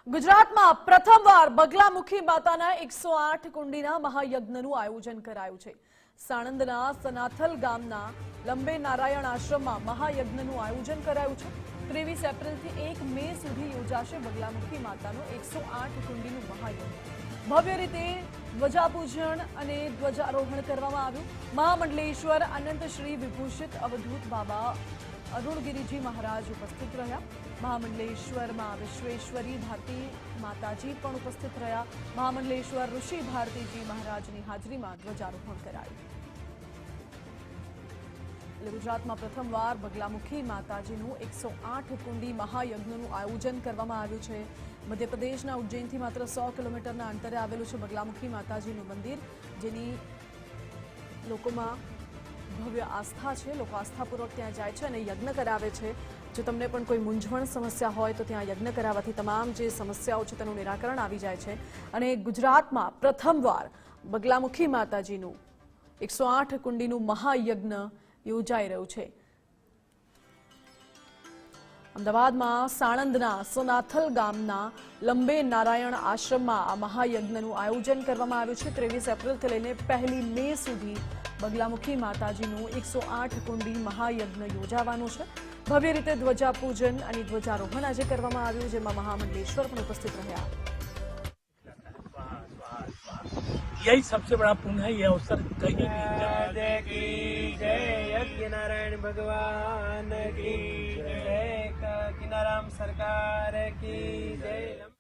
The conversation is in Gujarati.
ગુજરાતમાં પ્રથમવાર બગલામુખી માતાના 108 કુંડીના મહાયજ્ઞનું આયોજન કરાયું છે। સાણંદના સનાથલ ગામના લંબે નારાયણ આશ્રમમાં મહાયજ્ઞનું આયોજન કરાયું છે। 23 એપ્રિલથી 1 મે સુધી યોજાશે બગલામુખી માતાનું 108 કુંડીનું મહાયજ્ઞ। ભવ્ય રીતે ધ્વજાપૂજન અને ધ્વજારોહણ કરવામાં આવ્યું। મહામંડલેશ્વર અનંત શ્રી વિભૂષિત અવધૂત બાબા અરુણગીરીજી महाराज उपस्थित रहा। महामंडलेश्वर में विश्वेश्वरी भारती माताजी पण उपस्थित रहा। महामंडलेश्वर ऋषि भारती जी महाराज की हाजरी में ध्वजारोहण कराયું। गुजरात में प्रथमवार बगलामुखी माताजीનું 108 कुंडी महायज्ञનું आयोजन કરવામાં આવ્યું છે। મધ્યપ્રદેશના ઉજ્જૈનથી માત્ર 100 કિલોમીટરના અંતરે આવેલું છે બગલામુખી માતાજીનું મંદિર, જેની લોકોમાં भव्य आस्था है। लोग आस्थापूर्वक ત્યાં જાય છે અને યજ્ઞ કરાવે છે। જો તમને પણ કોઈ મૂંઝવણ સમસ્યા હોય તો ત્યાં યજ્ઞ કરાવવાથી તમામ જે સમસ્યાઓ છે તેનું નિરાકરણ આવી જાય છે। અને ગુજરાતમાં પ્રથમવાર બગલામુખી માતાજીનું 108 કુંડીનું મહાયજ્ઞ યોજાઈ રહ્યું છે। અમદાવાદમાં સાણંદના સોનાથલ ગામના લંબે નારાયણ આશ્રમમાં આ મહાયજ્ઞનું આયોજન કરવામાં આવ્યું છે। 23 એપ્રિલથી લઈને 1 મે સુધી બગલામુખી માતાજીનું 108 કુંડી મહાયજ્ઞ યોજાવાનું છે। ભવ્ય રીતે ધ્વજાપૂજન અને ધ્વજારોહણ આજે કરવામાં આવ્યું, જેમાં મહામંડલેશ્વર પણ ઉપસ્થિત રહ્યા। यही सबसे बड़ा पुण्य है। ये अवसर कहीं भी की जय यज्ञ नारायण भगवान की जय किनाराम सरकार की जय।